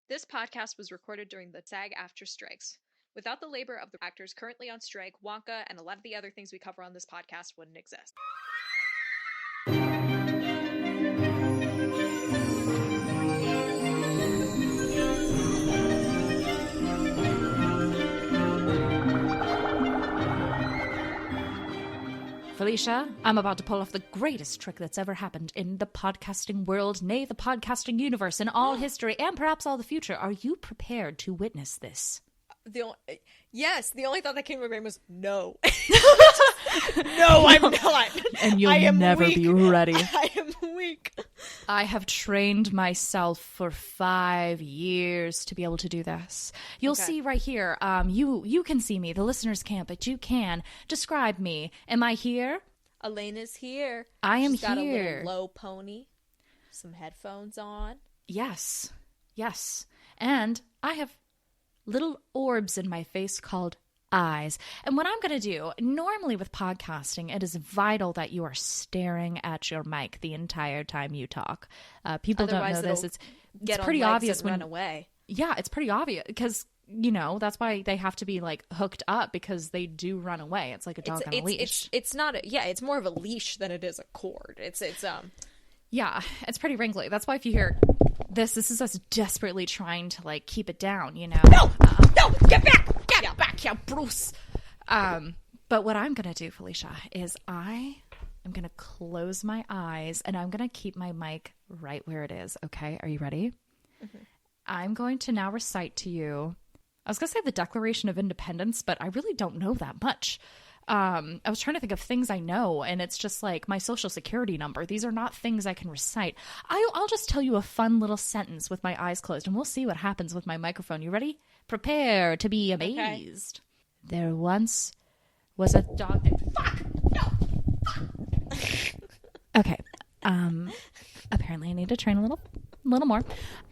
This podcast was recorded during the SAG-AFTRA strikes. Without the labor of the actors currently on strike, Wonka and a lot of the other things we cover on this podcast wouldn't exist. Felicia, I'm about to pull off the greatest trick that's ever happened in the podcasting world, nay, the podcasting universe, in all history, and perhaps all the future. Are you prepared to witness this? Yes, the only thought that came to my brain was no. No, I'm not. And you'll never be ready. I am weak. I have trained myself for 5 years to be able to do this. You'll see right here. You can see me. The listeners can't, but you can. Describe me. Am I here? Elena's here. I am She's got here. A little low pony, some headphones on. Yes. And I have little orbs in my face called eyes. And what I'm going to do, normally with podcasting, it is vital that you are staring at your mic the entire time you talk. People Otherwise, don't know this. It's get pretty on legs obvious and when run away. Yeah, it's pretty obvious because, you know, that's why they have to be like hooked up, because they do run away. It's like a dog on a leash. It's not it's more of a leash than it is a cord. Yeah, it's pretty wrinkly. That's why if you hear this is us desperately trying to like keep it down, you know. No, get back. Get back here, Bruce. But what I'm going to do, Felicia, is I am going to close my eyes and I'm going to keep my mic right where it is. Okay. Are you ready? Mm-hmm. I'm going to now recite to you, I was going to say the Declaration of Independence, but I really don't know that much. I was trying to think of things I know, and it's just like my social security number. These are not things I can recite. I'll just tell you a fun little sentence with my eyes closed, and we'll see what happens with my microphone. You ready? Prepare to be amazed. Okay. There once was a dog named... Fuck! No! Fuck! Okay. Apparently I need to train a little more.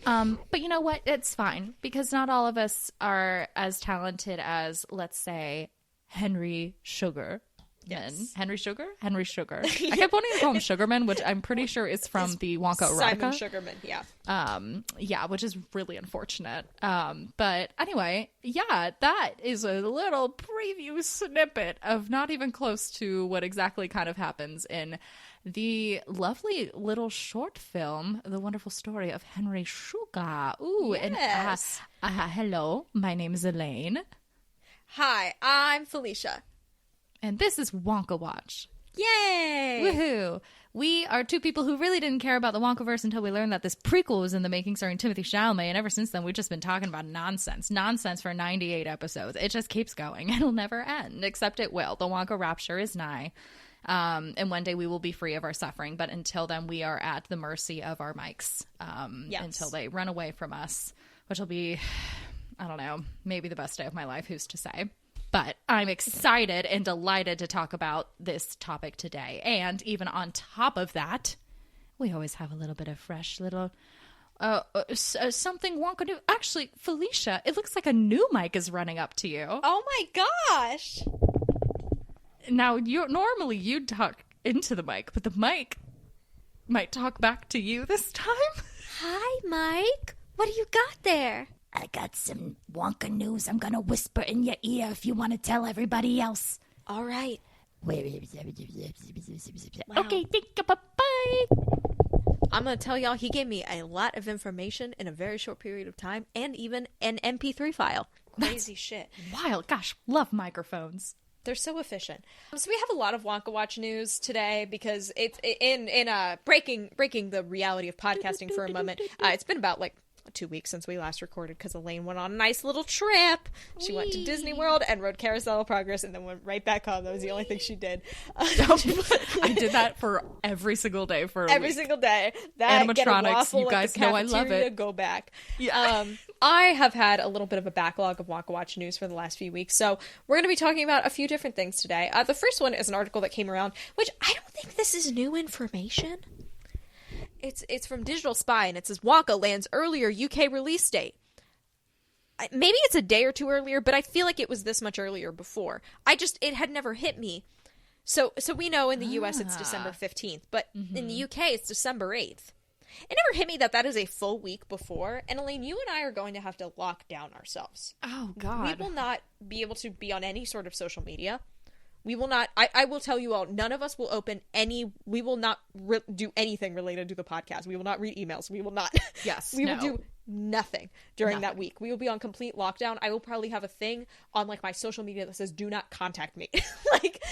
But you know what? It's fine, because not all of us are as talented as, let's say, Henry Sugar. Yes. Henry Sugar? Henry Sugar. I kept wanting to call him Sugarman, which I'm pretty sure is from the Wonka erotica. Simon Sugarman, yeah. Yeah, which is really unfortunate. But anyway, yeah, that is a little preview snippet of not even close to what exactly kind of happens in the lovely little short film, The Wonderful Story of Henry Sugar. Ooh, yes. And hello, my name is Elaine. Hi, I'm Felicia. And this is Wonka Watch. Yay! Woohoo! We are two people who really didn't care about the Wonkaverse until we learned that this prequel was in the making starring Timothée Chalamet, and ever since then we've just been talking about nonsense for 98 episodes. It just keeps going. It'll never end, except it will. The Wonka rapture is nigh. And one day we will be free of our suffering, but until then we are at the mercy of our mics until they run away from us, which will be, I don't know, maybe the best day of my life, who's to say. But I'm excited and delighted to talk about this topic today. And even on top of that, we always have a little bit of fresh little something Wonka do. Actually, Felicia, it looks like a new mic is running up to you. Oh my gosh! Now, normally you'd talk into the mic, but the mic might talk back to you this time. Hi, Mike. What do you got there? I got some Wonka news I'm gonna whisper in your ear if you want to tell everybody else. All right. Wow. Okay, think about bye. I'm gonna tell y'all, he gave me a lot of information in a very short period of time, and even an MP3 file. Crazy shit. Wild. Gosh, love microphones. They're so efficient. So we have a lot of Wonka Watch news today because it's in breaking the reality of podcasting for a moment. It's been about 2 weeks since we last recorded because Elaine went on a nice little trip. She went to Disney World and rode Carousel of Progress and then went right back home. That was the only thing she did. I did that for every single day for a week. Single day. That animatronics, you guys know I love it. Go back. Yeah. I have had a little bit of a backlog of Wonka Watch news for the last few weeks, so we're going to be talking about a few different things today. The first one is an article that came around, which I don't think this is new information. It's from Digital Spy, and it says Wonka lands earlier UK release date. Maybe it's a day or two earlier, but I feel like it was this much earlier before. It had never hit me. So we know in the US it's December 15th, but in the UK it's December 8th. It never hit me that is a full week before. And Elaine, you and I are going to have to lock down ourselves. Oh, God. We will not be able to be on any sort of social media. We will not, I will tell you all, none of us will open any, we will not do anything related to the podcast. We will not read emails. We will not. Yes. We will do nothing during that week. We will be on complete lockdown. I will probably have a thing on like my social media that says, do not contact me. Like,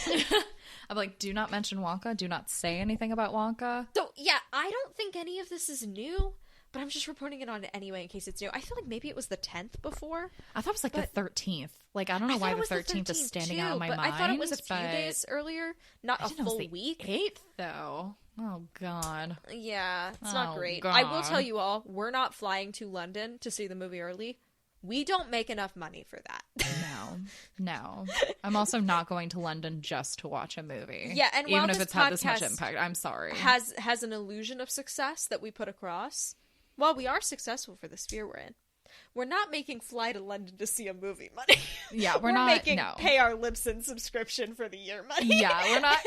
I'm like, do not mention Wonka. Do not say anything about Wonka. So, yeah, I don't think any of this is new, but I'm just reporting it on anyway in case it's new. I feel like maybe it was the 10th before. I thought it was like the 13th. Like, I don't know why the 13th is standing out in my mind. I thought it was a few days earlier, not a full week. 8th, though. Oh, God. Yeah, it's not great. God. I will tell you all, we're not flying to London to see the movie early. We don't make enough money for that. No. I'm also not going to London just to watch a movie. Yeah, and even if it's had this much impact, I'm sorry. Has an illusion of success that we put across. Well, we are successful for the sphere we're in. We're not making fly to London to see a movie money. Yeah, we're not making no. pay our Libsyn subscription for the year money. Yeah, we're not.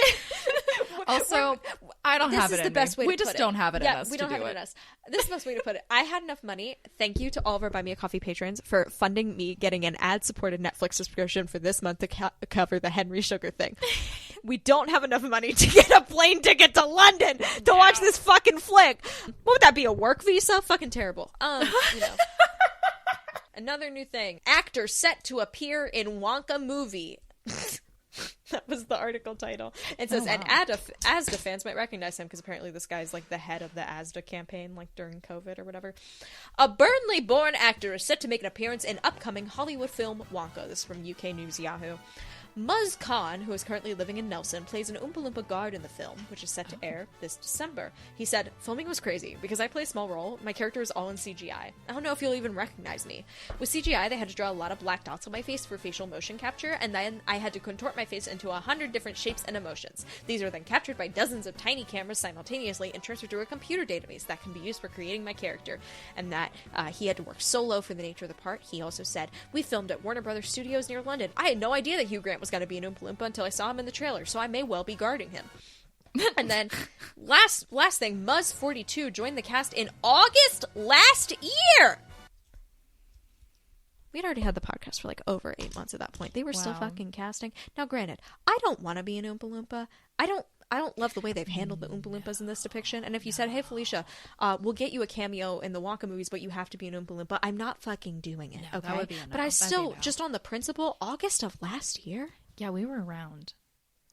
Also, I don't have it in me. This is the best way to put it. We just don't have it in us. We don't have it in us. This is the best way to put it. I had enough money. Thank you to all of our Buy Me a Coffee patrons for funding me getting an ad-supported Netflix subscription for this month to cover the Henry Sugar thing. We don't have enough money to get a plane ticket to London to watch this fucking flick. What would that be, a work visa? Fucking terrible. You know. Another new thing. Actor set to appear in Wonka movie. That was the article title. It says, and Asda fans might recognize him because apparently this guy's like the head of the Asda campaign, like during COVID or whatever. A Burnley-born actor is set to make an appearance in upcoming Hollywood film Wonka. This is from UK News Yahoo. Muzz Khan, who is currently living in Nelson, plays an Oompa Loompa guard in the film, which is set to air this December. He said, filming was crazy. Because I play a small role, my character is all in CGI. I don't know if you'll even recognize me. With CGI, they had to draw a lot of black dots on my face for facial motion capture, and then I had to contort my face into 100 different shapes and emotions. These are then captured by dozens of tiny cameras simultaneously and transferred to a computer database that can be used for creating my character. And that he had to work solo for the nature of the part. He also said, we filmed at Warner Brothers Studios near London. I had no idea that Hugh Grant was going to be an Oompa Loompa until I saw him in the trailer, so I may well be guarding him. And then, last thing, Muzz42 joined the cast in August last year! We'd already had the podcast for like over 8 months at that point. They were still fucking casting. Now, granted, I don't want to be an Oompa Loompa. I don't love the way they've handled the Oompa Loompas in this depiction. And if you said, hey, Felicia, we'll get you a cameo in the Wonka movies, but you have to be an Oompa Loompa, I'm not fucking doing it, no, okay? That would be a no. But I still, just on the principle, August of last year? Yeah, we were around.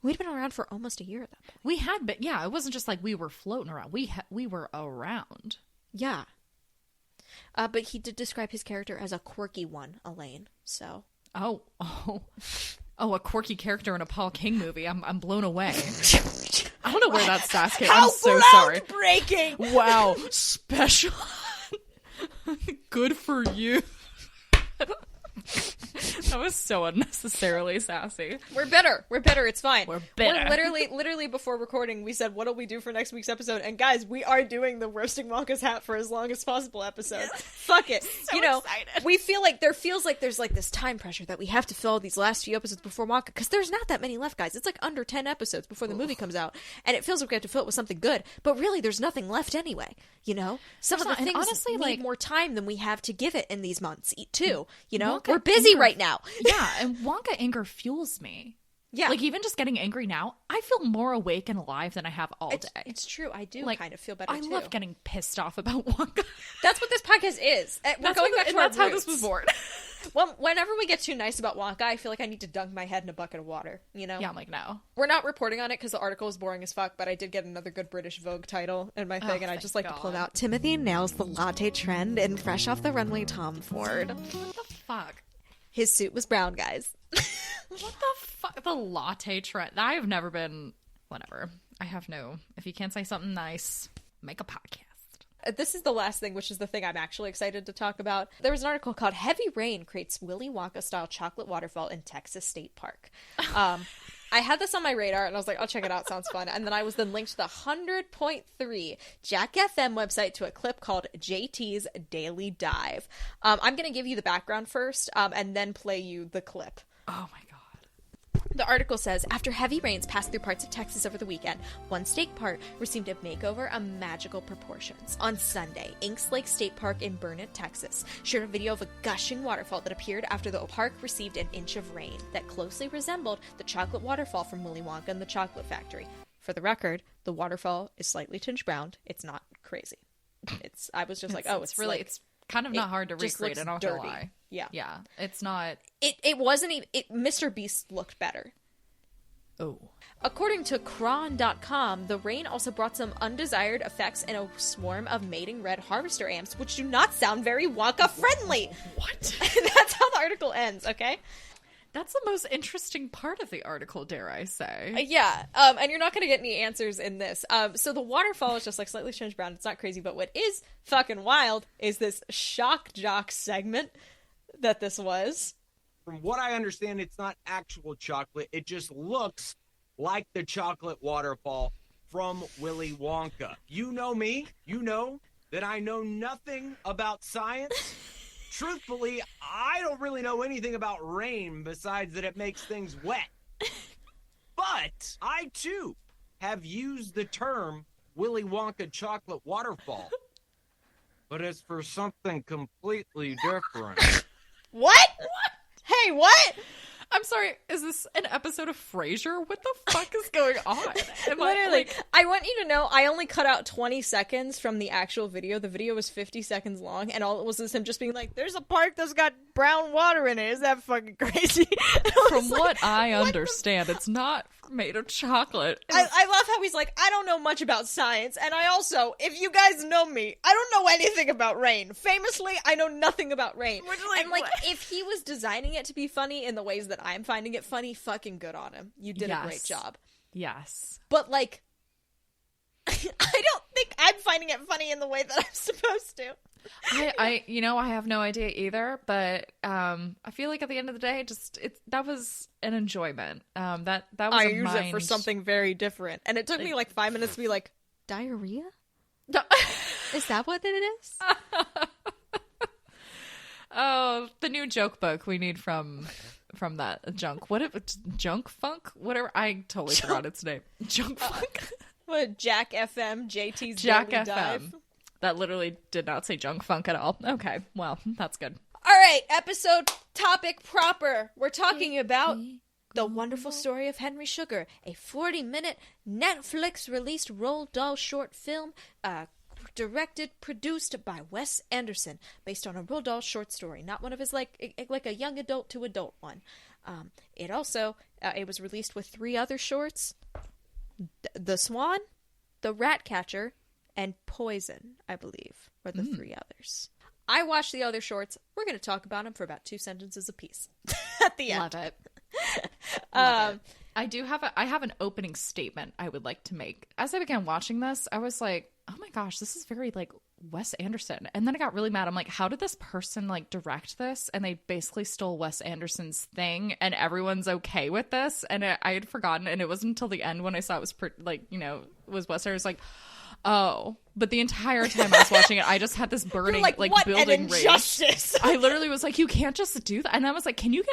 We'd been around for almost a year at that point. We had been, yeah. It wasn't just like we were floating around. We were around. Yeah. But he did describe his character as a quirky one, Elaine, so... Oh, a quirky character in a Paul King movie. I'm blown away. I don't know where that sass came. I'm so sorry. Breaking. Wow, special. Good for you. That was so unnecessarily sassy. We're bitter. It's fine. We're bitter. We're literally before recording, we said, what'll we do for next week's episode? And guys, we are doing the Roasting Wonka's Hat for as long as possible episode. Fuck it. So excited. We feel like there's like this time pressure that we have to fill these last few episodes before Wonka, because there's not that many left, guys. It's like under 10 episodes before the movie comes out. And it feels like we have to fill it with something good. But really, there's nothing left anyway. You know? Some of the things honestly need more time than we have to give it in these months, too. You know? We're busy right now. Yeah, and Wonka anger fuels me. Yeah. Like, even just getting angry now, I feel more awake and alive than I have all day. It's true. I do kind of feel better, I love getting pissed off about Wonka. That's what this podcast is. We're going back to our roots. That's how this was born. Well, whenever we get too nice about Wonka, I feel like I need to dunk my head in a bucket of water, you know? Yeah, I'm like, no. We're not reporting on it because the article is boring as fuck, but I did get another good British Vogue title in my thing, and I just like to pull it out. Timothy nails the latte trend in Fresh Off the Runway Tom Ford. What the fuck? His suit was brown, guys. What the fuck? The latte trend. I have never been... Whatever. I have no... If you can't say something nice, make a podcast. This is the last thing, which is the thing I'm actually excited to talk about. There was an article called Heavy Rain Creates Willy Wonka-Style Chocolate Waterfall in Texas State Park. I had this on my radar, and I was like, I'll check it out. Sounds fun. And then I was then linked to the 100.3 Jack FM website to a clip called JT's Daily Dive. I'm going to give you the background first, and then play you the clip. Oh, my God. The article says, after heavy rains passed through parts of Texas over the weekend, one state park received a makeover of magical proportions. On Sunday, Inks Lake State Park in Burnett, Texas, shared a video of a gushing waterfall that appeared after the park received an inch of rain that closely resembled the chocolate waterfall from Willy Wonka and the Chocolate Factory. For the record, the waterfall is slightly tinged brown. It's not crazy. I was just it's really, like, it's kind of not hard to recreate, I'm not gonna dirty. lie. Yeah. It's not. It wasn't even. Mr. Beast looked better. Oh. According to Cron.com, the rain also brought some undesired effects and a swarm of mating red harvester ants, which do not sound very Wonka-friendly. What? That's how the article ends, okay? That's the most interesting part of the article, dare I say. Yeah, and you're not going to get any answers in this. So the waterfall is just like slightly tinged brown. It's not crazy, but what is fucking wild is this shock jock segment that this was. From what I understand, it's not actual chocolate. It just looks like the chocolate waterfall from Willy Wonka. You know me. You know that I know nothing about science. Truthfully, I don't really know anything about rain besides that it makes things wet. But I, too, have used the term Willy Wonka chocolate waterfall. But it's for something completely different. What? Hey, what? I'm sorry, is this an episode of Frasier? What the fuck is going on? Literally, I want you to know I only cut out 20 seconds from the actual video. The video was 50 seconds long, and all it was him just being like, there's a park that's got brown water in it. Is that fucking crazy? From what I understand, it's not made of chocolate. I love how he's like, I don't know much about science, and I also, if you guys know me, I don't know anything about rain. Famously, I know nothing about rain. And like, if he was designing it to be funny in the ways that I'm finding it funny, fucking good on him. You did a great job. Yes. But like, I don't think I'm finding it funny in the way that I'm supposed to. I have no idea either, but I feel like at the end of the day, that was an enjoyment. That was I use it for something very different, and it took me like 5 minutes to be like, diarrhea? Is that what it is? Oh, the new joke book we need from that junk. What if Junk Funk? Whatever. I totally forgot its name. Junk Funk. What, Jack FM, JT's Jack Daily FM. Dive? That literally did not say Junk Funk at all. Okay, well, that's good. All right, episode topic proper. We're talking about The Wonderful Story of Henry Sugar, a 40-minute Netflix-released Roald Dahl short film, directed, produced by Wes Anderson, based on a Roald Dahl short story, not one of his like a young adult to adult one. It also it was released with 3 other shorts: The Swan, The Ratcatcher, and Poison, I believe, were the 3 others. I watched the other shorts. We're going to talk about them for about 2 sentences apiece at the end. Love it. Love it. I have an opening statement I would like to make. As I began watching this, I was like, oh my gosh, this is very like Wes Anderson. And then I got really mad. I'm like, how did this person like direct this? And they basically stole Wes Anderson's thing, and everyone's okay with this. And I had forgotten, and it wasn't until the end when I saw it was was Wes Anderson. I was like, oh. But the entire time I was watching it, I just had this burning, like what building an injustice. rage. I literally was like, you can't just do that. And I was like, can you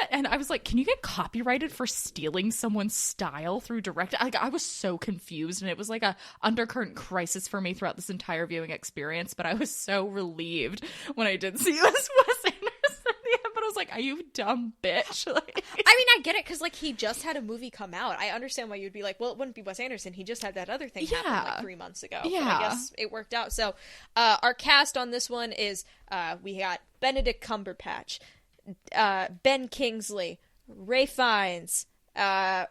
get copyrighted for stealing someone's style through direct? Like, I was so confused, and it was like a undercurrent crisis for me throughout this entire viewing experience. But I was so relieved when I did see Wes Anderson. But I was like, are you dumb bitch? Like, I mean, I get it, because like he just had a movie come out. I understand why you'd be like, well, it wouldn't be Wes Anderson. He just had that other thing happen like 3 months ago. Yeah. But I guess it worked out. So our cast on this one is we got Benedict Cumberbatch, Ben Kingsley, Ray Fiennes,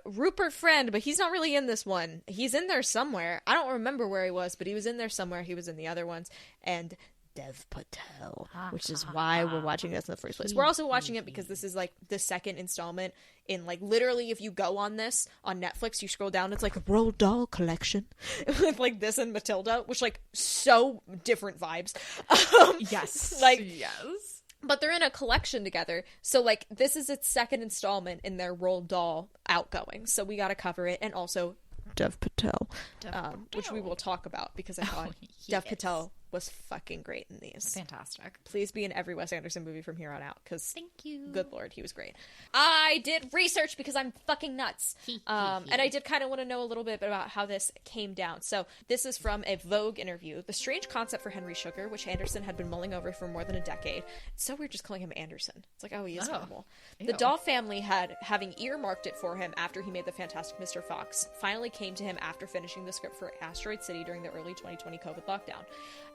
Rupert Friend, but he's not really in this one. He's in there somewhere. I don't remember where he was, but he was in there somewhere. He was in the other ones. And Dev Patel, which is why we're watching this in the first place. We're also watching it because this is like the second installment in like literally, if you go on this on Netflix, you scroll down, it's like a Roald Dahl collection with like this and Matilda, which like so different vibes. yes. But they're in a collection together. So, like, this is its second installment in their Roald Dahl outgoing. So we got to cover it. And also Dev Patel, which we will talk about because I thought Dev Patel was fucking great in these. Fantastic. Please be in every Wes Anderson movie from here on out, because Thank you. good lord, he was great. I did research because I'm fucking nuts. And I did kind of want to know a little bit about how this came down. So this is from a Vogue interview. The strange concept for Henry Sugar, which Anderson had been mulling over for more than a decade. It's so weird just calling him Anderson. It's like, oh, he is normal. The Dahl family having earmarked it for him after he made The Fantastic Mr. Fox, finally came to him after finishing the script for Asteroid City during the early 2020 COVID lockdown.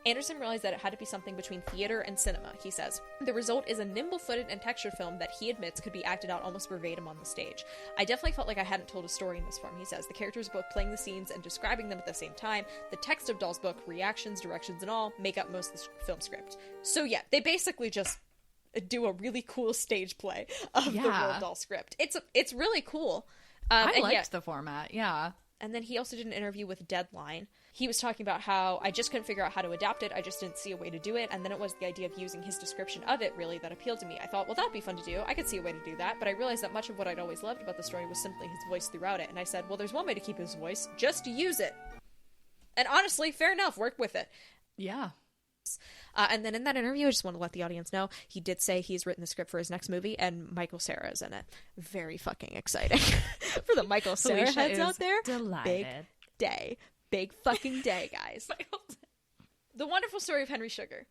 Anderson realized that it had to be something between theater and cinema, he says. The result is a nimble-footed and textured film that he admits could be acted out almost verbatim on the stage. I definitely felt like I hadn't told a story in this form, he says. The characters both playing the scenes and describing them at the same time. The text of Dahl's book, reactions, directions, and all, make up most of the film script. So yeah, they basically just do a really cool stage play of the Roald Dahl script. It's really cool. I liked the format, yeah. And then he also did an interview with Deadline. He was talking about how I just couldn't figure out how to adapt it. I just didn't see a way to do it. And then it was the idea of using his description of it, really, that appealed to me. I thought, well, that'd be fun to do. I could see a way to do that. But I realized that much of what I'd always loved about the story was simply his voice throughout it. And I said, well, there's one way to keep his voice. Just use it. And honestly, fair enough. Work with it. Yeah. And then in that interview, I just want to let the audience know, he did say he's written the script for his next movie, and Michael Cera is in it. Very fucking exciting. For the Michael Cera heads out there. Delighted. Big day. Big fucking day, guys. The Wonderful Story of Henry Sugar.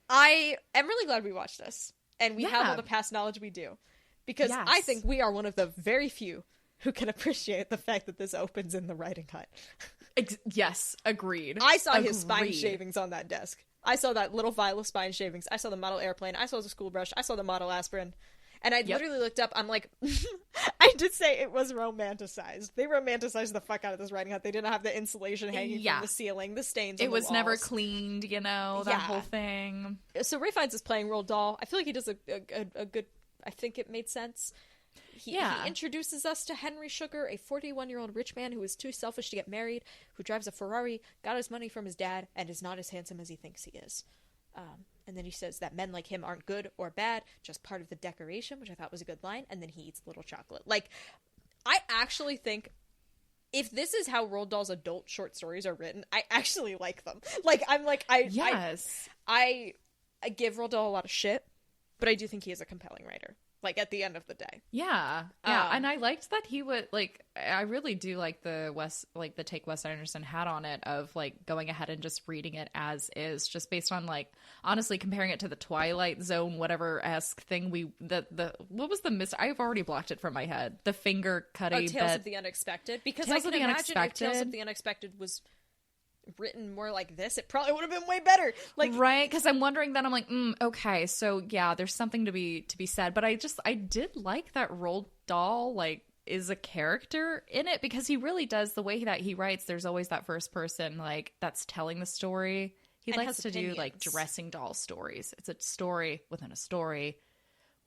I am really glad we watched this, and we have all the past knowledge we do, because I think we are one of the very few who can appreciate the fact that this opens in the writing hut. Yes, agreed. I saw his spine shavings on that desk. I saw that little vial of spine shavings. I saw the model airplane. I saw the school brush. I saw the model aspirin. And I literally looked up. I'm like, I did say it was romanticized. They romanticized the fuck out of this writing hut. They didn't have the insulation hanging from the ceiling, the stains on the walls. It was never cleaned, that whole thing. So Ray Fiennes is playing Roald Dahl. I feel like he does a good, I think it made sense. He introduces us to Henry Sugar, a 41-year-old rich man who is too selfish to get married, who drives a Ferrari, got his money from his dad, and is not as handsome as he thinks he is. And then he says that men like him aren't good or bad, just part of the decoration, which I thought was a good line, and then he eats a little chocolate. Like, I actually think if this is how Roald Dahl's adult short stories are written, I actually like them. Like, I give Roald Dahl a lot of shit, but I do think he is a compelling writer. Like, at the end of the day. Yeah. And I liked that he would, like, I really do like the take Wes Anderson had on it of, like, going ahead and just reading it as is, just based on, like, honestly comparing it to the Twilight Zone, whatever-esque thing what was the I've already blocked it from my head. The finger cutting. Tales of the Unexpected. Because I can imagine if Tales of the Unexpected was written more like this, it probably would have been way better. Like, right? Because I'm wondering that. I'm like, okay, so yeah, there's something to be said. But I did like that Roald Dahl like is a character in it, because he really does, the way that he writes, there's always that first person like that's telling the story. He likes to do like dressing doll stories. It's a story within a story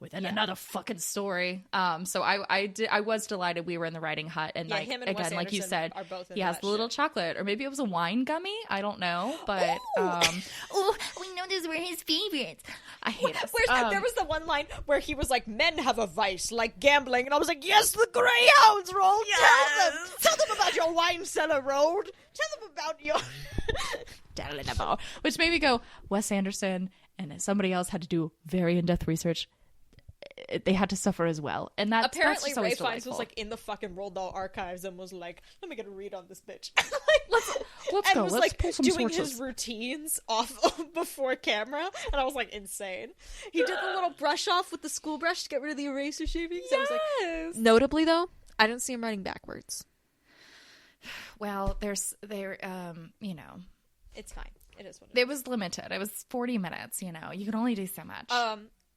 within another fucking story. So I was delighted we were in the writing hut, and like, him and again, Wes like you said, are both in he has the little chocolate, or maybe it was a wine gummy. I don't know, but we know those were his favorites. I hate it. There was the one line where he was like, "Men have a vice like gambling," and I was like, "Yes, the Greyhounds, Roald. Yes! Tell them about your wine cellar, Roald. Tell them about your." Which made me go, Wes Anderson and somebody else had to do very in-depth research. They had to suffer as well, and apparently that's Ray Fiennes was like in the fucking Roald Dahl archives and was like, "Let me get a read on this bitch." Let's and go. Was Let's like pull some doing sources. his routines off before camera, and I was like, insane. He did the little brush off with the school brush to get rid of the eraser shavings. Yes. I was like, notably though, I don't see him writing backwards. Well, it's fine. It is what it is. It was limited. It was 40 minutes. You can only do so much.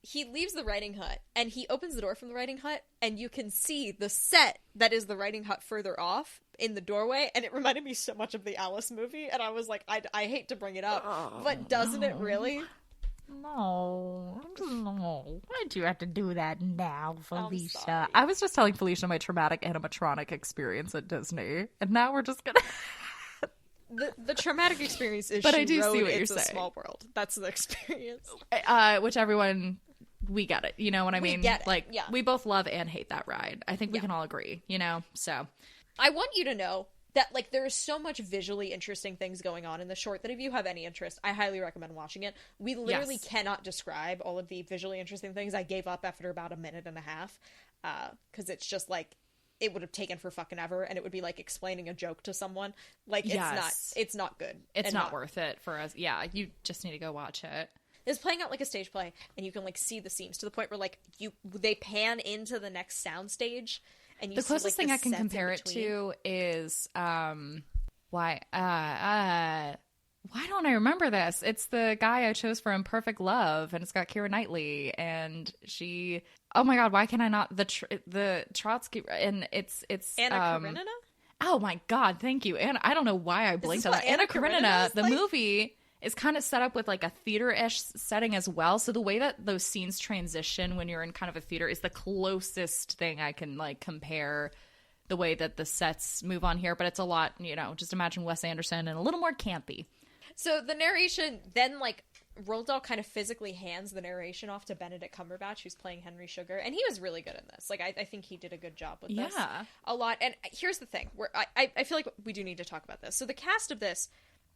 He leaves the writing hut, and he opens the door from the writing hut, and you can see the set that is the writing hut further off in the doorway, and it reminded me so much of the Alice movie, and I was like, I hate to bring it up, but doesn't it really? No. Why'd you have to do that now, Felicia? I was just telling Felicia my traumatic animatronic experience at Disney, and now we're just gonna... The traumatic experience is but she I do wrote see what It's you're a saying. Small World. That's the experience. Which everyone... We get it. You know what I mean? We get it, like, yeah. We both love and hate that ride. I think we can all agree, so... I want you to know that, like, there is so much visually interesting things going on in the short that if you have any interest, I highly recommend watching it. We literally cannot describe all of the visually interesting things. I gave up after about a minute and a half, because it's just, like, it would have taken for fucking ever, and it would be like explaining a joke to someone. Like, it's not good. It's not worth it for us. Yeah, you just need to go watch it. It's playing out like a stage play, and you can, like, see the scenes to the point where, like, they pan into the next sound stage, and you the see, closest like, thing I can compare it to is why don't I remember this? It's the guy I chose for Imperfect Love, and it's got Keira Knightley, and she. Oh my God, why can I not the Trotsky, and it's Anna Karenina? Oh my God, thank you. And I don't know why I blinked on that. Anna Karenina, the movie is kind of set up with, like, a theater-ish setting as well. So the way that those scenes transition when you're in kind of a theater is the closest thing I can, like, compare the way that the sets move on here. But it's a lot, you know, just imagine Wes Anderson and a little more campy. So the narration then, like, Roald Dahl kind of physically hands the narration off to Benedict Cumberbatch, who's playing Henry Sugar, and he was really good in this. Like, I think he did a good job with this. A lot. And here's the thing, where I feel like we do need to talk about this. So the cast of this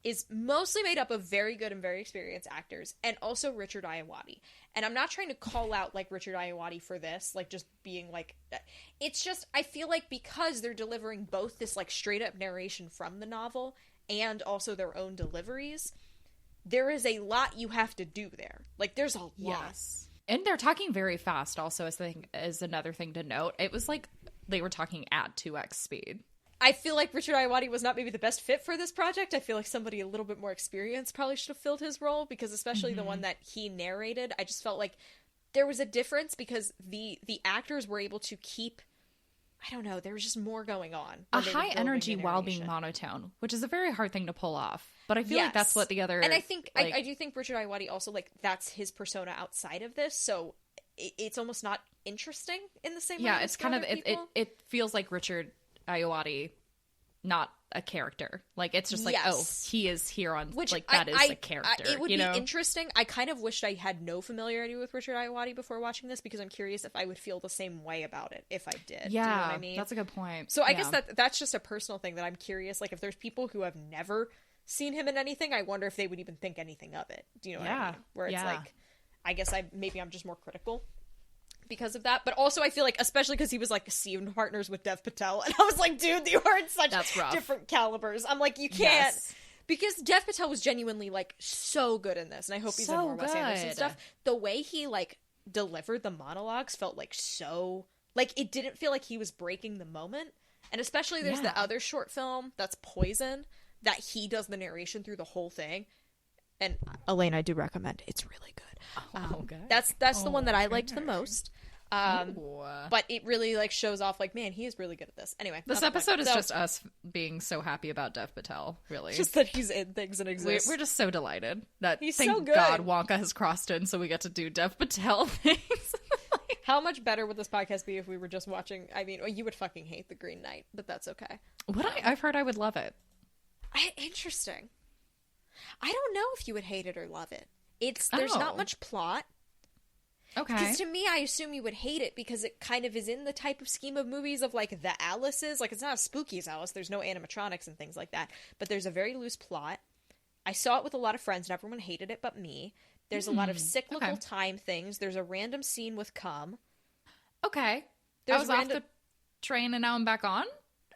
is mostly made up of very good and very experienced actors, and also Richard Ayoade. And I'm not trying to call out, like, Richard Ayoade for this, like, just being like, it's just, I feel like because they're delivering both this, like, straight up narration from the novel and also their own deliveries, there is a lot you have to do there. Like, there's a lot. Yes. And they're talking very fast also, as another thing to note. It was like they were talking at 2x speed. I feel like Richard Ayoade was not maybe the best fit for this project. I feel like somebody a little bit more experienced probably should have filled his role, because especially the one that he narrated, I just felt like there was a difference because the actors were able to keep, I don't know, there was just more going on. A high energy while being monotone, which is a very hard thing to pull off. But I feel like that's what the other... And I think, like, I do think Richard Ayoade also, like, that's his persona outside of this, so it's almost not interesting in the same way. Yeah, it's kind of, it feels like Richard Ayoade, not a character. Like, it's just like, oh, he is here on, which, like, that is a character. It would be interesting. I kind of wished I had no familiarity with Richard Ayoade before watching this, because I'm curious if I would feel the same way about it if I did. Yeah, do you know what I mean? That's a good point. So I guess that's just a personal thing that I'm curious. Like, if there's people who have never seen him in anything, I wonder if they would even think anything of it. Do you know what I mean? Where it's like, I guess I'm just more critical because of that. But also I feel like, especially because he was, like, scene partners with Dev Patel, and I was like, dude, you are in such different calibers. I'm like, you can't, because Dev Patel was genuinely, like, so good in this, and I hope he's in more Wes Anderson stuff. The way he, like, delivered the monologues felt like so, like, it didn't feel like he was breaking the moment. And especially there's the other short film that's Poison, that he does the narration through the whole thing. And Elaine, I do recommend. It's really good. That's the one that I liked the most. But it really, like, shows off, like, man, he is really good at this. Anyway, this episode is just us being so happy about Dev Patel, really. Just that he's in things and exists. We're just so delighted that he's thank so good. God Wonka has crossed in, so we get to do Dev Patel things. How much better would this podcast be if we were just watching? I mean, you would fucking hate The Green Knight, but that's okay. I've heard I would love it. Interesting. I don't know if you would hate it or love it. There's not much plot. Okay. Because to me, I assume you would hate it because it kind of is in the type of scheme of movies of, like, the Alice's. Like, it's not as spooky as Alice. There's no animatronics and things like that. But there's a very loose plot. I saw it with a lot of friends, and everyone hated it but me. There's a lot of cyclical time things. There's a random scene with cum. Okay. I was off the train and now I'm back on?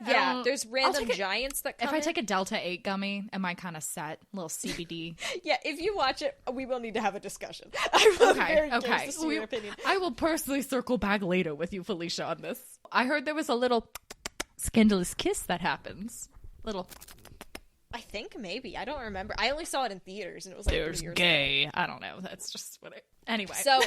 Yeah, there's random giants that come If I take a Delta 8 gummy, am I kind of set? A little CBD. Yeah, if you watch it, we will need to have a discussion. I'm very curious to see your opinion. I will personally circle back later with you, Felicia, on this. I heard there was a little scandalous kiss that happens. Little... I think maybe. I don't remember. I only saw it in theaters, and it was like there's 3 years gay. ago. I don't know. That's just what Anyway. So,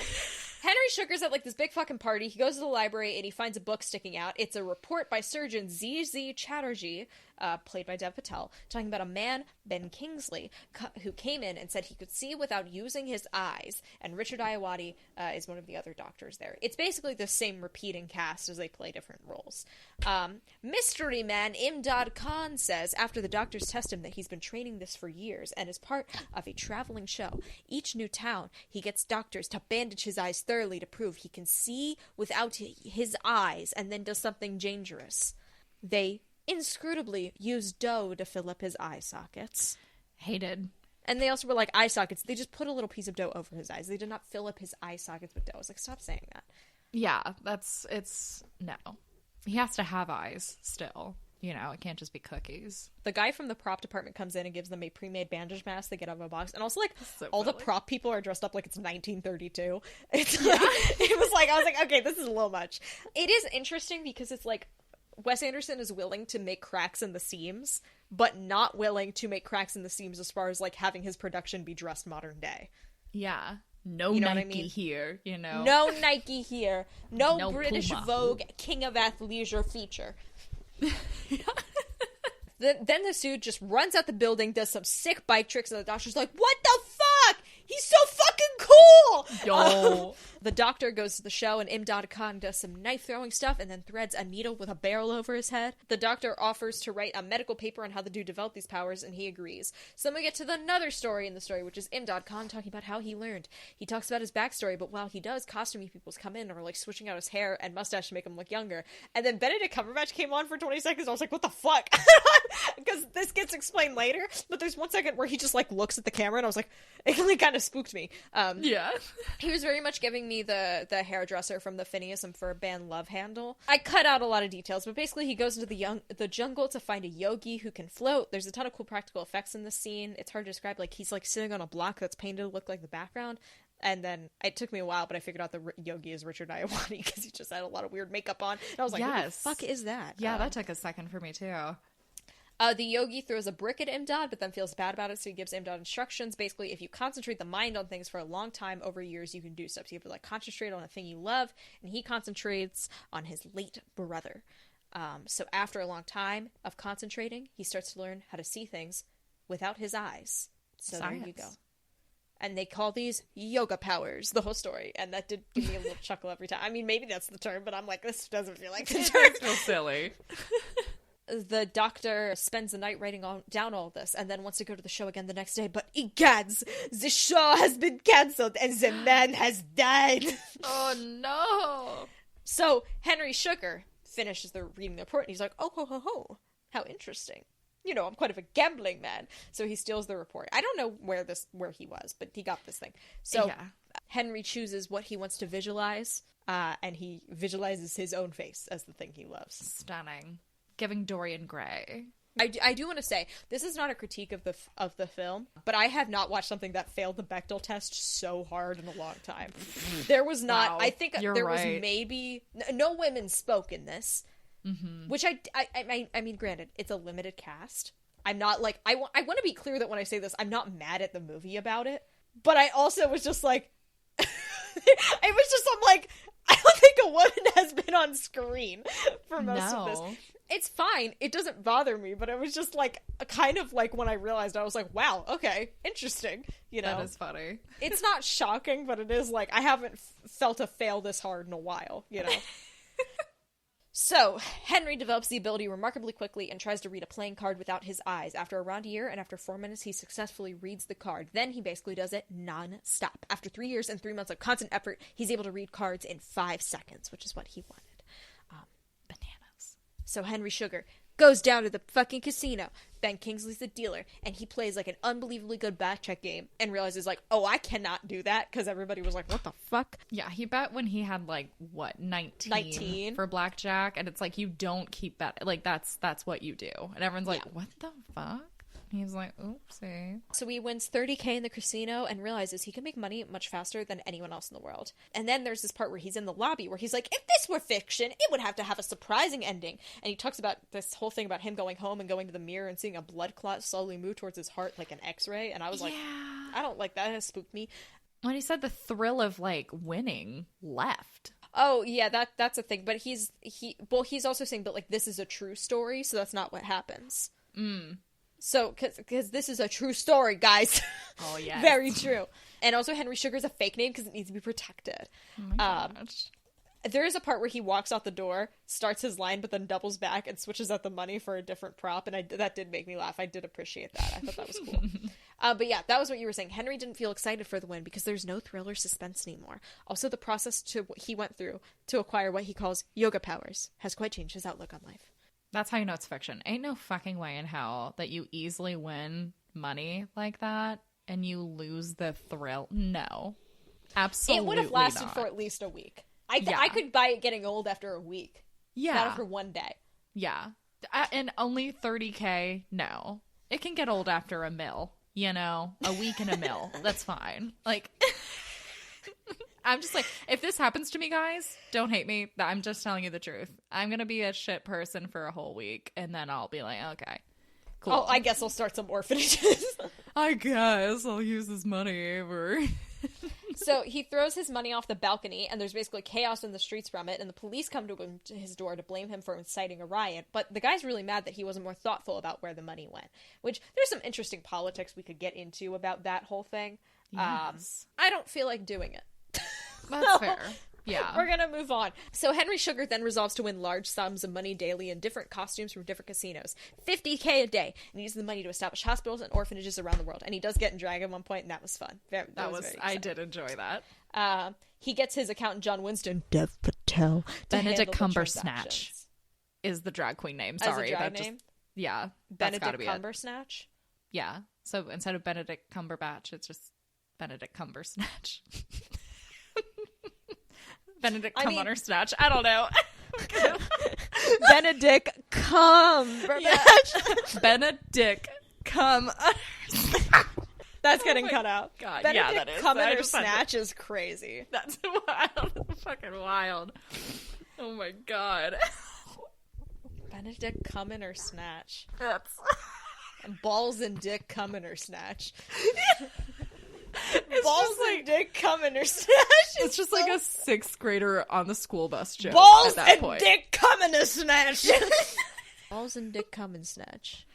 Henry Sugar's at, like, this big fucking party. He goes to the library, and he finds a book sticking out. It's a report by Surgeon Z.Z. Chatterjee, played by Dev Patel, talking about a man, Ben Kingsley, who came in and said he could see without using his eyes. And Richard Ayoade is one of the other doctors there. It's basically the same repeating cast as they play different roles. Mystery Man Imdad Khan says, after the doctors test him, that he's been training this for years and is part of a traveling show. Each new town, he gets doctors to bandage his eyes thoroughly to prove he can see without his eyes, and then does something dangerous. They inscrutably used dough to fill up his eye sockets. Hated. And they also were like eye sockets. They just put a little piece of dough over his eyes. They did not fill up his eye sockets with dough. I was like, stop saying that. Yeah, no. He has to have eyes still. You know, it can't just be cookies. The guy from the prop department comes in and gives them a pre-made bandage mask they get out of a box. And also, like, So all funny. the prop people are dressed up like it's 1932. It's like, it was like, I was like, okay, this is a little much. It is interesting because it's like, Wes Anderson is willing to make cracks in the seams, but not willing to make cracks in the seams as far as, like, having his production be dressed modern day. Yeah. No You know Nike what I mean? here, you know. No Nike here. No, No British Puma. Vogue King of Athleisure feature. Then the dude just runs out the building, does some sick bike tricks, and the doctor's like, what the fuck? He's so fucking cool! Yo. The doctor goes to the show, and Imdad Khan does some knife-throwing stuff and then threads a needle with a barrel over his head. The doctor offers to write a medical paper on how the dude developed these powers, and he agrees. So then we get to another story in the story, which is Imdad Khan talking about how he learned. He talks about his backstory, but while he does, costuming people come in and are, like, switching out his hair and mustache to make him look younger. And then Benedict Cumberbatch came on for 20 seconds, and I was like, what the fuck? Because this gets explained later, but there's 1 second where he just, like, looks at the camera, and I was like, it really kind of spooked me. Yeah. He was very much giving me the hairdresser from the Phineas and Ferb band Love Handle. I cut out a lot of details, but basically he goes into the jungle to find a yogi who can float. There's a ton of cool practical effects in this scene. It's hard to describe. Like, he's like sitting on a block that's painted to look like the background. And then it took me a while, but I figured out the yogi is Richard Iowati because he just had a lot of weird makeup on. And I was like, what the fuck is that? Yeah, that took a second for me too. The yogi throws a brick at Imdad, but then feels bad about it, so he gives Imdad instructions. Basically, if you concentrate the mind on things for a long time, over years, you can do stuff. So you have to, like, concentrate on a thing you love, and he concentrates on his late brother. So after a long time of concentrating, he starts to learn how to see things without his eyes. So Science. there you go. And they call these yoga powers, the whole story. And that did give me a little chuckle every time. I mean, maybe that's the term, but I'm like, this doesn't feel like the term. It's so silly. The doctor spends the night writing down all this and then wants to go to the show again the next day, but egads, the show has been cancelled and the man has died. Oh no. So Henry Sugar finishes reading the report and he's like, oh ho ho ho, how interesting. You know, I'm quite of a gambling man. So he steals the report. I don't know where he was, but he got this thing. So yeah. Henry chooses what he wants to visualize, and he visualizes his own face as the thing he loves. Stunning. Giving Dorian Gray. I do want to say, this is not a critique of the film, but I have not watched something that failed the Bechdel test so hard in a long time. There was not, Wow, I think you're there right. was maybe, no women spoke in this, which I mean, granted, it's a limited cast. I'm not like, I want to be clear that when I say this, I'm not mad at the movie about it, but I also was just like, it was just, I'm like, I don't think a woman has been on screen for most of this. It's fine. It doesn't bother me, but it was just like kind of like when I realized, I was like, wow, okay, interesting. You know, That is funny. it's not shocking, but it is like I haven't felt a fail this hard in a while, you know. So, Henry develops the ability remarkably quickly and tries to read a playing card without his eyes. After around a year and after 4 minutes, he successfully reads the card. Then he basically does it non-stop. After 3 years and 3 months of constant effort, he's able to read cards in 5 seconds, which is what he wanted. Bananas. So Henry Sugar goes down to the fucking casino. Ben Kingsley's the dealer, and he plays like an unbelievably good backcheck game and realizes like, oh, I cannot do that because everybody was like, what the fuck? Yeah, he bet when he had like what 19 for blackjack, and it's like you don't keep bet like that's what you do, and everyone's like, what the fuck? He's like, oopsie. So he wins $30K in the casino and realizes he can make money much faster than anyone else in the world. And then there's this part where he's in the lobby where he's like, if this were fiction, it would have to have a surprising ending. And he talks about this whole thing about him going home and going to the mirror and seeing a blood clot slowly move towards his heart like an x-ray. And I was like, I don't like that. It has spooked me. When he said the thrill of like winning left. Oh, yeah, that's a thing. But he's also saying, but like, this is a true story, so that's not what happens. So, because this is a true story, guys. Oh, yeah. Very true. And also, Henry Sugar's a fake name because it needs to be protected. Oh my gosh. There is a part where he walks out the door, starts his line, but then doubles back and switches out the money for a different prop, and that did make me laugh. I did appreciate that. I thought that was cool. But yeah, that was what you were saying. Henry didn't feel excited for the win because there's no thrill or suspense anymore. Also, the process he went through to acquire what he calls yoga powers has quite changed his outlook on life. That's how you know it's fiction. Ain't no fucking way in hell that you easily win money like that and you lose the thrill. No. Absolutely It would have lasted not. for at least a week. I could buy it getting old after a week. Yeah. Not after one day. Yeah. And only $30K? No. It can get old after a mil, you know? A week and a mil. That's fine. Like, I'm just like, if this happens to me, guys, don't hate me. I'm just telling you the truth. I'm going to be a shit person for a whole week, and then I'll be like, okay, cool. Oh, I guess I'll start some orphanages. I guess I'll use this money for... So he throws his money off the balcony, and there's basically chaos in the streets from it, and the police come to his door to blame him for inciting a riot. But the guy's really mad that he wasn't more thoughtful about where the money went, which there's some interesting politics we could get into about that whole thing. Yes. I don't feel like doing it. That's fair. Yeah. We're gonna move on. So Henry Sugar then resolves to win large sums of money daily in different costumes from different casinos. $50K a day. And he uses the money to establish hospitals and orphanages around the world. And he does get in drag at one point, and that was fun. That was very I exciting. did enjoy that. He gets his accountant, John Winston, Dev Patel, to Benedict handle the Cumbersnatch transactions. is the drag queen name. As a Sorry. drag that name? Just, yeah. That's gotta Benedict be it. Cumbersnatch? Yeah. So instead of Benedict Cumberbatch, it's just Benedict Cumbersnatch. Benedict Cumbersnatch. I don't know. Benedict Cumberbatch. Benedict That's getting cut out. God, Benedict yeah, that is. I just had to- Cumbersnatch is crazy. That's wild. Fucking wild. Oh my god. Benedict Cumbersnatch. That's... Balls and dick Cumbersnatch. It's Balls just and like, dick Cumbersnatch. it's just like a sixth grader on the school bus joke Balls at that and point. dick Cumbersnatch. Balls and dick Cumbersnatch.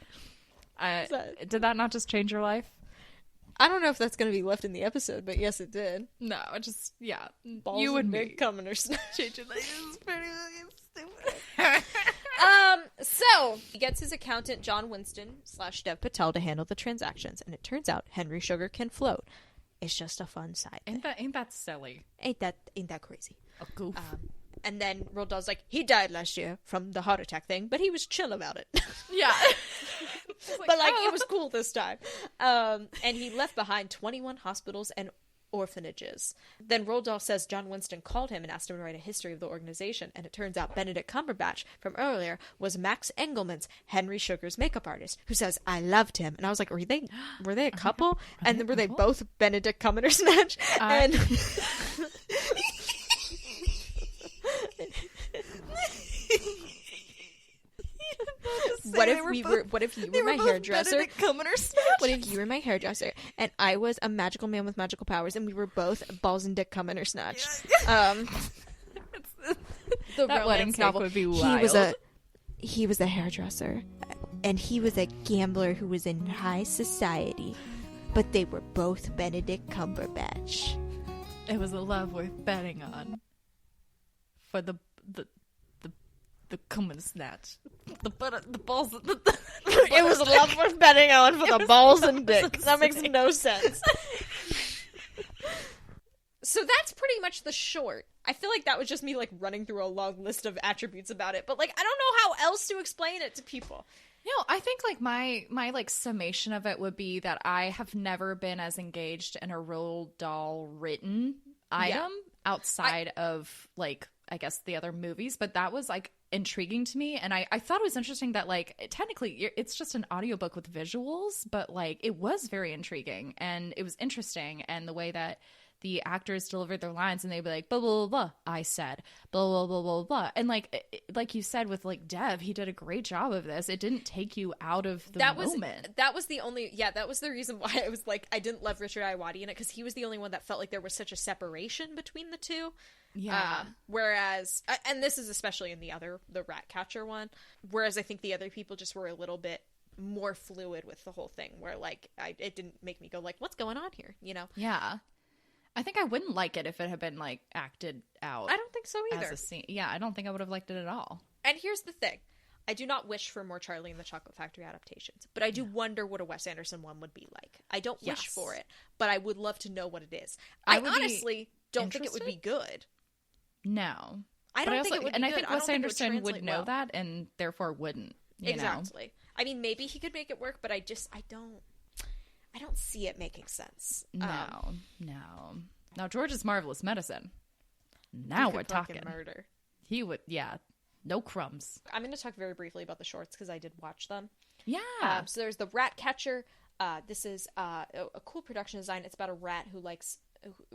Did that not just change your life? I don't know if that's going to be left in the episode, but yes, it did. No, it just, yeah. Balls you and and dick me. Cumbersnatch. Change your life is pretty stupid. So he gets his accountant John Winston / Dev Patel to handle the transactions, and it turns out Henry Sugar can float. It's just a fun side thing. Ain't that silly? Ain't that crazy? A goof. And then Roald Dahl's like, he died last year from the heart attack thing, but he was chill about it. Yeah. But it was cool this time. And he left behind 21 hospitals and orphanages. Then Roald Dahl says John Winston called him and asked him to write a history of the organization, and it turns out Benedict Cumberbatch from earlier was Max Engelman's, Henry Sugar's makeup artist, who says I loved him. And I was like, were they a couple? And then were they both Benedict Cumbersnatch? And what if you were my hairdresser? What if you were my hairdresser and I was a magical man with magical powers and we were both balls and dick Cumbersnatch? The That wedding romance cake novel. would be wild. He was a hairdresser and he was a gambler who was in high society, but they were both Benedict Cumberbatch. It was a love worth betting on. For the cum and snatch. The balls. It was a love worth betting on for the balls and dick. That makes no sense. So that's pretty much the short. I feel like that was just me running through a long list of attributes about it, but I don't know how else to explain it to people. No, I think my summation of it would be that I have never been as engaged in a Roald Dahl written item outside of I guess the other movies, but that was intriguing to me, and I thought it was interesting that technically it's just an audiobook with visuals, but it was very intriguing and it was interesting, and the way that the actors delivered their lines, and they'd be like, blah, blah, blah, blah, I said, blah, blah, blah, blah, blah. And like you said with Dev, he did a great job of this. It didn't take you out of the moment. That was the only, that was the reason why I was I didn't love Richard Iwadi in it, because he was the only one that felt like there was such a separation between the two. Yeah. Whereas, and this is especially in the Ratcatcher one, whereas I think the other people just were a little bit more fluid with the whole thing, where it didn't make me go what's going on here, Yeah. I think I wouldn't like it if it had been acted out. I don't think so either. As a scene. Yeah, I don't think I would have liked it at all. And here's the thing. I do not wish for more Charlie and the Chocolate Factory adaptations, but I do wonder what a Wes Anderson one would be like. I don't wish for it, but I would love to know what it is. I honestly don't think it would be good. No. I don't think it would be and I good. think I Wes don't think it would Anderson would translate know well. that and therefore wouldn't. You know? Exactly. I mean, maybe he could make it work, but I don't see it making sense. No. Now, George's Marvelous Medicine. Now he we're could fucking talking. murder. He would, yeah. No crumbs. I'm going to talk very briefly about the shorts because I did watch them. Yeah. So there's the Rat Catcher. This is a cool production design. It's about a rat who likes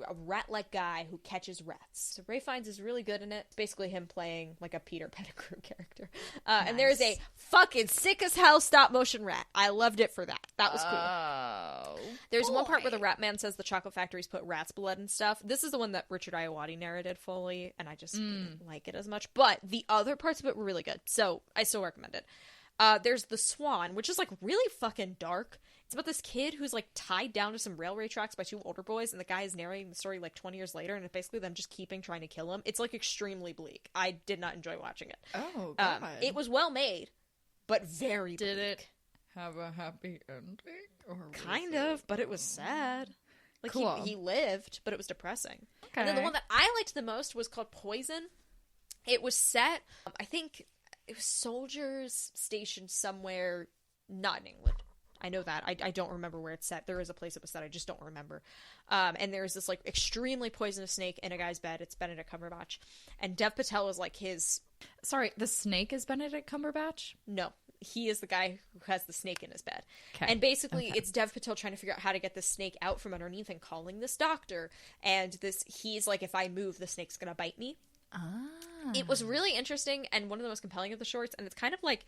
a rat-like guy who catches rats. So Ray Fiennes is really good in it. It's basically him playing like a Peter Pettigrew character. And there's a fucking sick as hell stop-motion rat. I loved it for that. That was cool. Oh, There's one part where the Rat Man says the chocolate factories put rat's blood and stuff. This is the one that Richard Ayoade narrated fully, and I just didn't like it as much. But the other parts of it were really good, so I still recommend it. There's The Swan, which is like really fucking dark. It's about this kid who's like tied down to some railway tracks by two older boys, and the guy is narrating the story like 20 years later, and it's basically them just trying to kill him. It's like extremely bleak. I did not enjoy watching it. Oh, God. It was well made, but very bleak. Did it have a happy ending? Or Kind of, but it was sad. Like Cool. he lived, but it was depressing. Okay. And then the one that I liked the most was called Poison. It was set, I think it was soldiers stationed somewhere, not in England. I know that. I don't remember where it's set. There is a place it was set. I just don't remember. And there's this like extremely poisonous snake in a guy's bed. It's Benedict Cumberbatch. And Dev Patel is like his... Sorry, the snake is Benedict Cumberbatch? No. He is the guy who has the snake in his bed. Okay. And basically, it's Dev Patel trying to figure out how to get the snake out from underneath and calling this doctor. And he's like, if I move, the snake's going to bite me. Ah. It was really interesting and one of the most compelling of the shorts. And it's kind of like,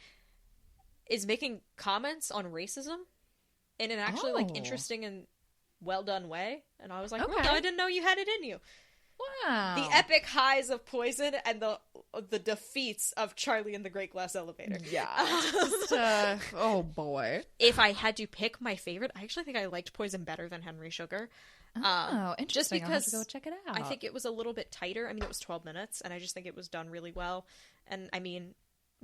is making comments on racism in an actually like interesting and well done way. And I was like, Okay. well, I didn't know you had it in you. Wow. The epic highs of Poison and the defeats of Charlie and the Great Glass Elevator. Yeah. Just, oh, boy. If I had to pick my favorite, I actually think I liked Poison better than Henry Sugar. Oh, interesting. Just I'll have because to go check it out. I think it was a little bit tighter. I mean, it was 12 minutes, and I just think it was done really well. And I mean,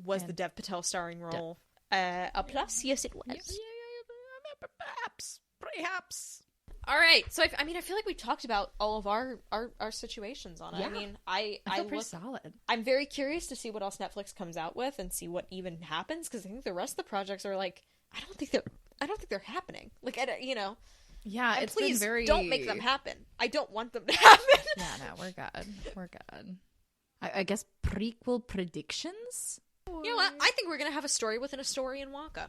was the Dev Patel starring role a plus? Yes, it was. Yeah. Perhaps. All right, so I mean, I feel like we talked about all of our situations on it. Yeah. I mean, I feel pretty solid. I'm very curious to see what else Netflix comes out with and see what even happens because I think the rest of the projects are like I don't think they're happening. Like you know. Yeah, And it's please been very... don't make them happen. I don't want them to happen. Yeah, no, we're good. We're good. I guess prequel predictions? You know what? I think we're gonna have a story within a story in Wonka.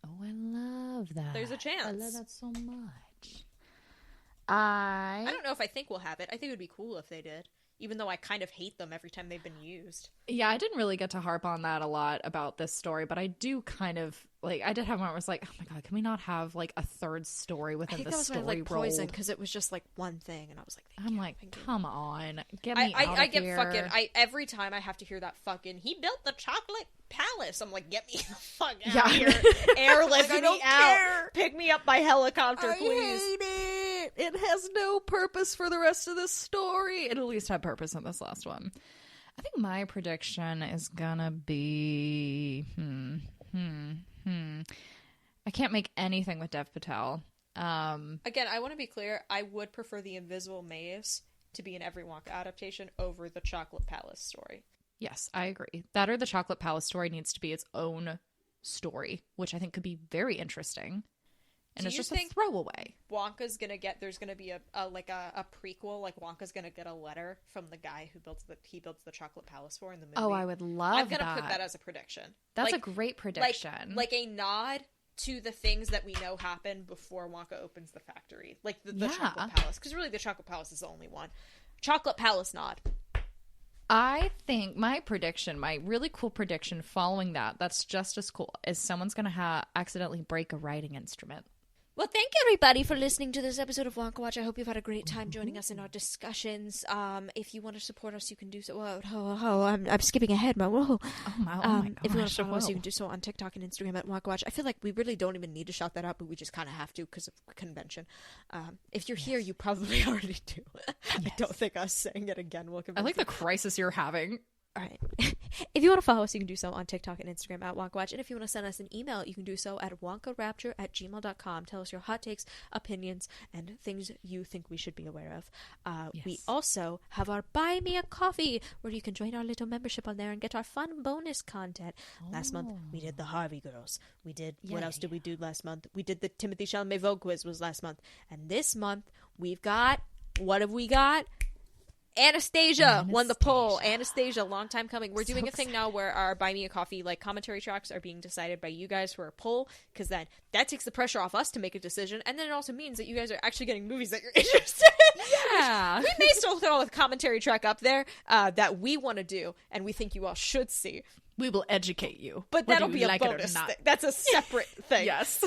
Oh, I love that. There's a chance. I love that so much. I don't know if I think we'll have it. I think it would be cool if they did. Even though I kind of hate them every time they've been used. Yeah, I didn't really get to harp on that a lot about this story, but I do kind of, like, I did have one where I was like, oh my god, can we not have, like, a third story within the story I like Poison, rolled? because it was just, like, one thing, and I was like, I'm like, come on, get me out I of get here. fucking, every time I have to hear that fucking, he built the chocolate palace, I'm like, get me the fuck out Yeah. of here. Airlift I me don't out. care. Pick me up by helicopter, I please. hate it. It has no purpose for the rest of the story. It at least had purpose in this last one. I think my prediction is gonna be I can't make anything with Dev Patel. Again, I want to be clear, I would prefer the Invisible Maze to be an every Wonka adaptation over the Chocolate Palace story. Yes, I agree. That or the Chocolate Palace story needs to be its own story, which I think could be very interesting. And Do it's you just a think throwaway. Wonka's gonna get, there's gonna be a prequel, like Wonka's gonna get a letter from the guy who builds the Chocolate Palace for in the movie. Oh, I would love I'm that. gonna put that as a prediction. That's Like- a great prediction. Like a nod to the things that we know happen before Wonka opens the factory. Like the Yeah. Chocolate Palace. Because really the Chocolate Palace is the only one. Chocolate Palace nod. I think my prediction, my really cool prediction following that's just as cool, is someone's going to accidentally break a writing instrument. Well, thank you everybody for listening to this episode of Wonka Watch. I hope you've had a great time joining us in our discussions. If you want to support us, you can do so. I'm skipping ahead, but whoa. Oh my gosh. If you want to follow us, you can do so on TikTok and Instagram at Wonka Watch. I feel like we really don't even need to shout that out, but we just kind of have to because of convention. If you're here, you probably already do. I don't think us saying it again will convince I like you. the crisis you're having. All right. If you want to follow us, you can do so on TikTok and Instagram at WonkaWatch. And if you want to send us an email, you can do so at wonkarapture@gmail.com. Tell us your hot takes, opinions, and things you think we should be aware of. We also have our Buy Me a Coffee, where you can join our little membership on there and get our fun bonus content. Last month, we did the Harvey Girls. We did, what else did we do last month? We did the Timothy Chalamet Vogue quiz was last month. And this month, we've got, what have we got? Anastasia won the poll. Anastasia, long time coming. We're doing a thing now where our Buy Me a Coffee commentary tracks are being decided by you guys for a poll, because then that takes the pressure off us to make a decision, and then it also means that you guys are actually getting movies that you're interested in. Yeah. We may still throw a commentary track up there that we want to do and we think you all should see. We will educate you. But that'll be a bonus thing. That's a separate thing. Yes.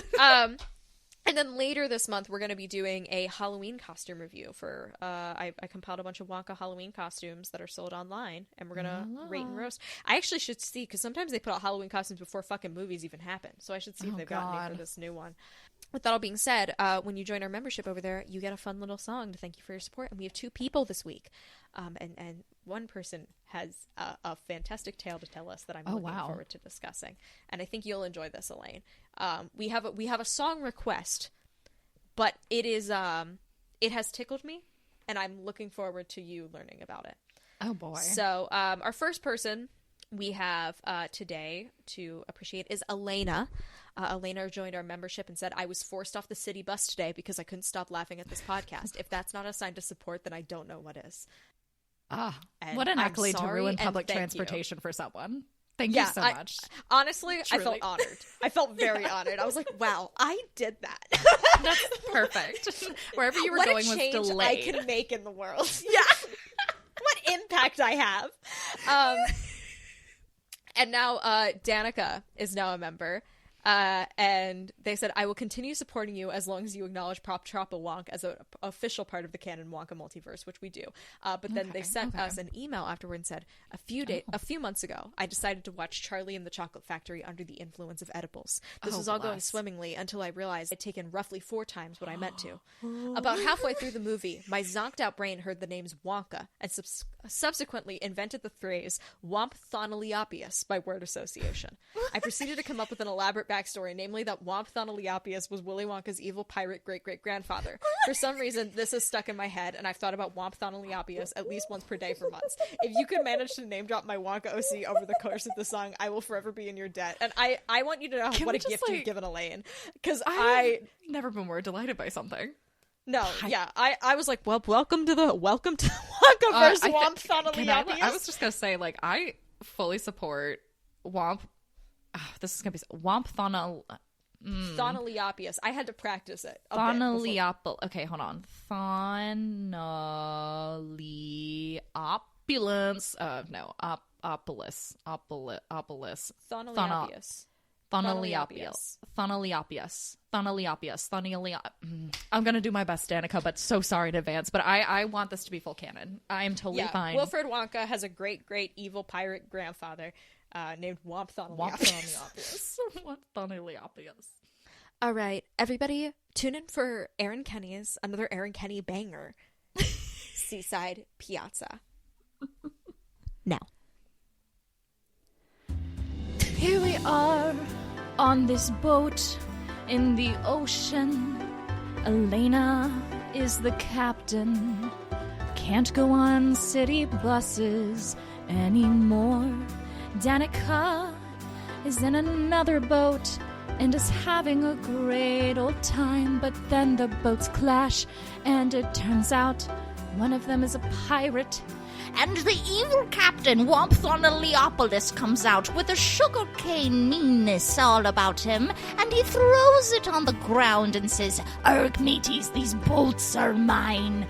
And then later this month, we're going to be doing a Halloween costume review for, I compiled a bunch of Wonka Halloween costumes that are sold online, and we're going to rate and roast. I actually should see, because sometimes they put out Halloween costumes before fucking movies even happen, so I should see if they've got any for this new one. With that all being said, when you join our membership over there, you get a fun little song to thank you for your support, and we have 2 people this week. And one person has a fantastic tale to tell us that I'm looking forward to discussing, and I think you'll enjoy this, Elaine. We have a song request, but it is it has tickled me, and I'm looking forward to you learning about it. Oh boy! So our first person we have today to appreciate is Elena. Elena joined our membership and said, "I was forced off the city bus today because I couldn't stop laughing at this podcast. If that's not a sign to support, then I don't know what is." What an accolade to ruin public transportation for someone. Thank you so much. Honestly, truly. I felt honored. I felt very honored. I was like, wow, I did that. That's perfect. Wherever you were going was delayed. What a change I can make in the world. Yeah. What impact I have. And now Danica is now a member. And they said, "I will continue supporting you as long as you acknowledge Prop Trop a Wonk as an official part of the canon Wonka multiverse," which we do. But then they sent us an email afterward and said, a few months ago, I decided to watch Charlie and the Chocolate Factory under the influence of edibles. This was all going swimmingly until I realized I'd taken roughly 4 times what I meant to. About halfway through the movie, my zonked out brain heard the names Wonka and subsequently invented the phrase Womphthonoliopius by word association. I proceeded to come up with an elaborate backstory, namely that Womphthonoliopius was Willy Wonka's evil pirate great-great-grandfather. For some reason, this is stuck in my head, and I've thought about Womphthonoliopius at least once per day for months. If you could manage to name drop my Wonka OC over the course of the song, I will forever be in your debt. And I want you to know what a gift you've given Elaine. Because I've never been more delighted by something. No, I was like, well, welcome to Wonkaverse, Womphthonoliopius. I was just going to say, I fully support Womp. This is going to be Womphthonoliopius. I had to practice it. Okay, hold on. Thonoliopulence. Opulus. Thonoliopius. I'm gonna do my best, Danica, but so sorry in advance. But I want this to be full canon. I am totally fine. Wilfred Wonka has a great evil pirate grandfather named Womphthonoliopius. Womphthonoliopius. All right, everybody, tune in for Aaron Kenny's another Aaron Kenny banger, Seaside Piazza. Now. Here we are on this boat in the ocean. Elena is the captain. Can't go on city buses anymore. Danica is in another boat and is having a great old time. But then the boats clash, and it turns out one of them is a pirate. And the evil captain, Womphthonoliopolis, comes out with a sugarcane meanness all about him, and he throws it on the ground and says, "Erg, mateys, these boats are mine.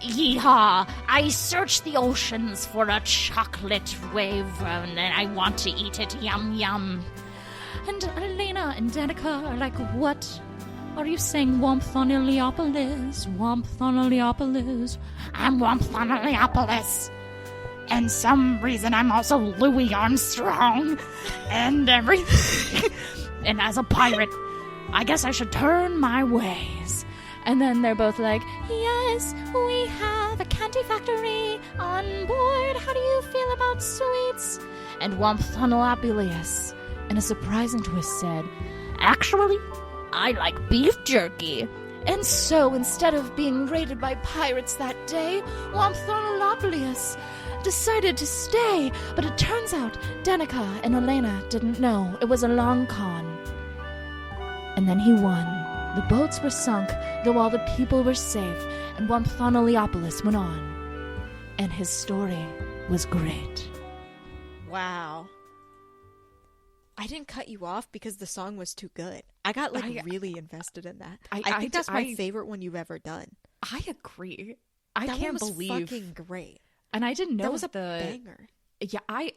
Yeehaw, I search the oceans for a chocolate wave, and I want to eat it, yum yum." And Elena and Danica are like, "What are you saying, Womphthonoliopolis? Womphthonoliopolis?" "I'm Womphthonoliopolis. And some reason I'm also Louis Armstrong and everything. And as a pirate, I guess I should turn my ways." And then they're both like, "Yes, we have a candy factory on board. How do you feel about about sweets. And Wompthonolapilius, in a surprising twist, said, Actually, I like beef jerky. and so instead of being raided by pirates that day, Wompthonolapilius decided to stay. But it turns out Danica and Elena didn't know. It was a long con. And then he won. The boats were sunk, though all the people were safe, and Wompthonolapilius went on. And his story was great. Wow. I didn't cut you off because the song was too good. I got really invested in that. I think that's my favorite one you've ever done. I agree. I that can't one was believe. fucking great. And I didn't know That was a banger. Yeah, I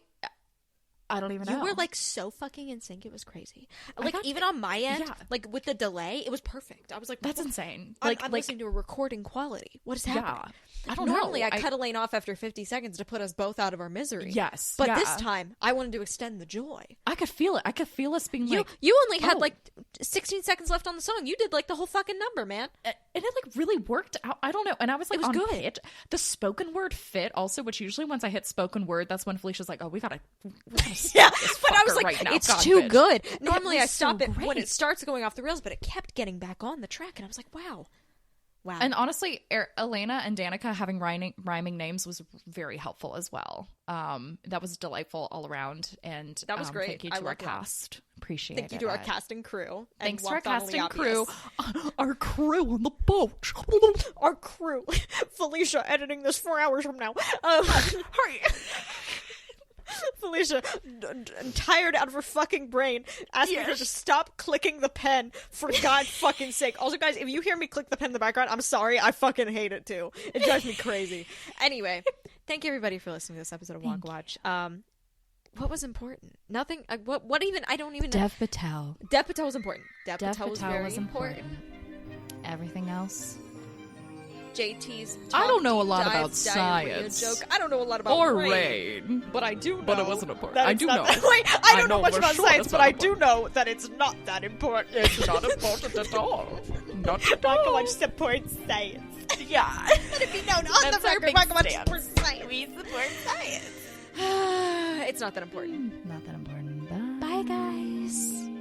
don't even know. You were like so fucking in sync. It was crazy. Like even on my end, yeah. like with the delay, it was perfect. I was like, That's insane. I'm listening to a recording quality. What is happening? Yeah. I don't know. Normally, I cut Elaine off after 50 seconds to put us both out of our misery. Yes. But yeah. this time, I wanted to extend the joy. I could feel it. I could feel us being like... You only had oh. like 16 seconds left on the song. You did like the whole fucking number, man. And it like really worked out. I don't know. And I was like, It was on good. pitch. The spoken word fit also, which usually once I hit spoken word, that's when Felicia's like, oh, we gotta Yeah, this but I was fucker like, right now. it's God, too bitch. good. Normally, I was stop so it when great. it starts going off the rails, but it kept getting back on the track, and I was like, wow. And honestly, Elena and Danica having rhyming names was very helpful as well. That was delightful all around, and That was great. Thank you I to our loved that. cast. Appreciate Thank you to our casting crew. Thanks and to our casting Wompthonolapilius. crew. Our crew on the boat. Our crew. Felicia editing this 4 hours from now. Hurry. Felicia, tired out of her fucking brain, asking her to stop clicking the pen for God's fucking sake. Also, guys, if you hear me click the pen in the background, I'm sorry. I fucking hate it too. It drives me crazy. Anyway, thank you everybody for listening to this episode of Wonka Watch. What was important? Nothing. What even? I don't even know. Dev Patel. Dev Patel was important. Dev Dev Patel was Patel very was important. Everything else. JT's I don't know a deep lot dive about diarrhea science. joke. I don't know a lot about Or rain, rain. but I do know. But it wasn't important. that I it's do not- know. Wait, I don't know know much for about sure science, it's but not I do know that it's not that important. It's not important at all. Not at Wonka all. Watch supports science. Yeah. Let it be known on That's the our record. big Wonka Watch stance. supports science. We support science. It's not that important. Not that important. Bye, guys.